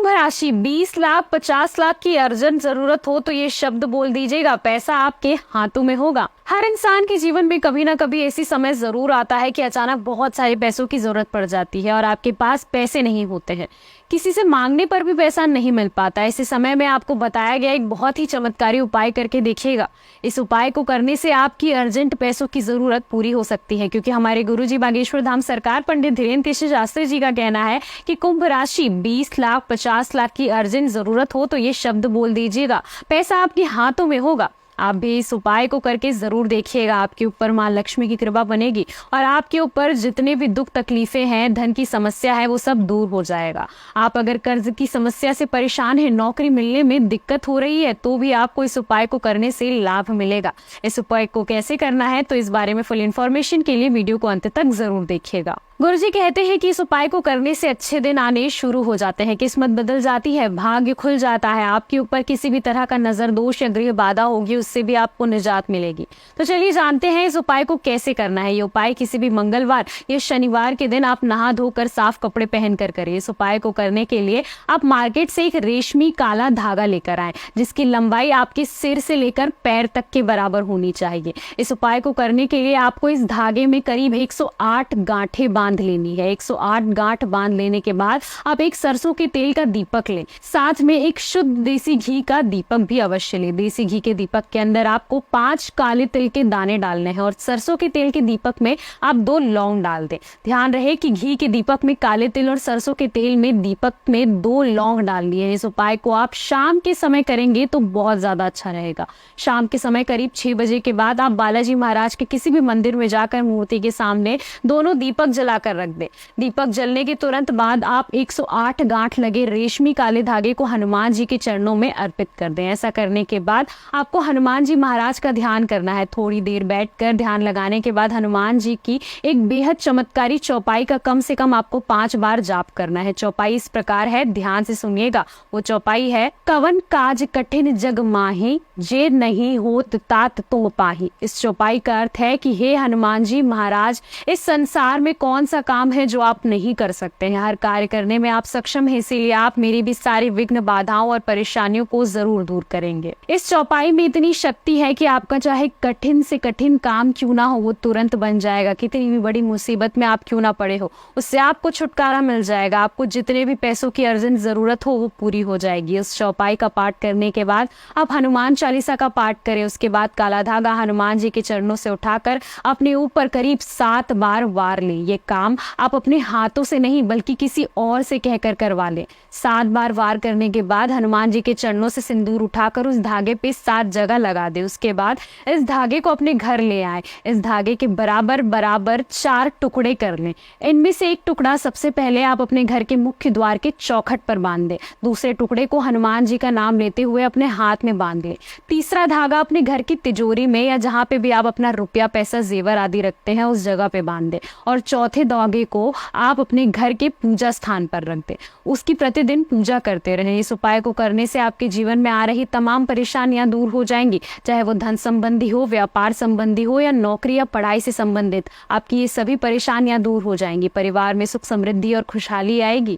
कुंभ राशि 20 लाख 50 लाख की अर्जेंट जरूरत हो तो ये शब्द बोल दीजिएगा, पैसा आपके हाथों में होगा। हर इंसान के जीवन में कभी ना कभी ऐसी समय जरूर आता है कि अचानक बहुत सारे पैसों की जरूरत पड़ जाती है और आपके पास पैसे नहीं होते हैं। किसी से मांगने पर भी पैसा नहीं मिल पाता। ऐसे समय में आपको बताया गया एक बहुत ही चमत्कारी उपाय करके देखिएगा। इस उपाय को करने से आपकी अर्जेंट पैसों की जरूरत पूरी हो सकती है, क्योंकि हमारे गुरुजी बागेश्वर धाम सरकार पंडित धीरेन्द्र कृष्ण शास्त्री जी का कहना है कि कुंभ राशि 20 लाख 50 लाख की अर्जेंट जरूरत हो तो ये शब्द बोल दीजिएगा, पैसा आपके हाथों में होगा। आप भी इस उपाय को करके जरूर देखिएगा, आपके ऊपर माँ लक्ष्मी की कृपा बनेगी और आपके ऊपर जितने भी दुख तकलीफें हैं, धन की समस्या है, वो सब दूर हो जाएगा। आप अगर कर्ज की समस्या से परेशान हैं, नौकरी मिलने में दिक्कत हो रही है, तो भी आपको इस उपाय को करने से लाभ मिलेगा। इस उपाय को कैसे करना है तो इस बारे में फुल इन्फॉर्मेशन के लिए वीडियो को अंत तक जरूर देखिएगा। गुरुजी कहते हैं कि इस उपाय को करने से अच्छे दिन आने शुरू हो जाते हैं, किस्मत बदल जाती है, भाग्य खुल जाता है, आपके ऊपर किसी भी तरह का नजर दोष या गृह बाधा होगी उससे भी आपको निजात मिलेगी। तो चलिए जानते हैं इस उपाय को कैसे करना है। ये उपाय किसी भी मंगलवार या शनिवार के दिन आप नहा धोकर साफ कपड़े पहनकर करें। इस उपाय को करने के लिए आप मार्केट से एक रेशमी काला धागा लेकर आए, जिसकी लंबाई आपके सिर से लेकर पैर तक के बराबर होनी चाहिए। इस उपाय को करने के लिए आपको इस धागे में करीब 108 गांठें बांध लेनी है। 108 गांठ बांध लेने के बाद आप एक सरसों के तेल का दीपक लें, साथ में एक शुद्ध देसी घी का दीपक भी अवश्य लें। देसी घी के दीपक के अंदर आपको 5 काले तिल के दाने डालने हैं और सरसों के तेल के दीपक में आप 2 लौंग डाल दें। ध्यान रहे कि घी के दीपक में काले तिल और सरसों के तेल में दीपक में 2 लौंग डालनी है। इस उपाय को आप शाम के समय करेंगे तो बहुत ज्यादा अच्छा रहेगा। शाम के समय करीब 6 बजे के बाद आप बालाजी महाराज के किसी भी मंदिर में जाकर मूर्ति के सामने दोनों दीपक जलाकर रख दे। दीपक जलने के तुरंत बाद आप 108 गांठ लगे रेशमी काले धागे को हनुमान जी के चरणों में अर्पित कर दें। ऐसा करने के बाद आपको हनुमान जी महाराज का ध्यान करना है। थोड़ी देर बैठकर ध्यान लगाने के बाद हनुमान जी की एक बेहद चमत्कारी चौपाई का कम से कम आपको 5 बार जाप करना है। चौपाई इस प्रकार है, ध्यान से सुनिएगा। वो चौपाई है, कवन काज कठिन जग माही, जे नहीं होत तात तुम पाही। इस चौपाई का अर्थ है कि हे हनुमान जी महाराज, इस संसार में कौन सा काम है जो आप नहीं कर सकते हैं। हर कार्य करने में आप सक्षम हैं, इसीलिए आप मेरी भी सारी विघ्न बाधाओं और परेशानियों को जरूर दूर करेंगे। इस चौपाई में इतनी शक्ति है कि आपका चाहे कठिन से कठिन काम क्यों ना हो, वो तुरंत बन जाएगा। कितनी भी बड़ी मुसीबत में आप क्यों ना पड़े हो, उससे आपको छुटकारा मिल जाएगा। आपको जितने भी पैसों की अर्जेंट जरूरत हो वो पूरी हो जाएगी। उस चौपाई का पाठ करने के बाद आप हनुमान चालीसा का पाठ करें। उसके बाद काला धागा हनुमान जी के चरणों से उठाकर अपने ऊपर करीब 7 बार वार लें। ये काम आप अपने हाथों से नहीं बल्कि किसी और से कहकर करवा लें। 7 बार वार करने के बाद हनुमान जी के चरणों से सिंदूर उठाकर उस धागे पे 7 जगह लगा दे। उसके बाद इस धागे को अपने घर ले आए। इस धागे के बराबर बराबर 4 टुकड़े कर लें। इनमें से एक टुकड़ा सबसे पहले आप अपने घर के मुख्य द्वार के चौखट पर बांध दें। दूसरे टुकड़े को हनुमान जी का नाम लेते हुए अपने हाथ में बांध लें। तीसरा धागा अपने घर की तिजोरी में या जहाँ पे भी आप अपना रुपया पैसा जेवर आदि रखते हैं उस जगह पे बांध दें। और चौथे धागे को आप अपने घर के पूजा स्थान पर रख दें। उसकी प्रतिदिन पूजा करते रहें। इस उपाय को करने से आपके जीवन में आ रही तमाम परेशानियां दूर हो जाएंगी, चाहे वो धन संबंधी हो, व्यापार संबंधी हो या नौकरी या पढ़ाई से संबंधित। आपकी ये सभी परेशानियां दूर हो जाएंगी। परिवार में सुख समृद्धि और खुशहाली आएगी।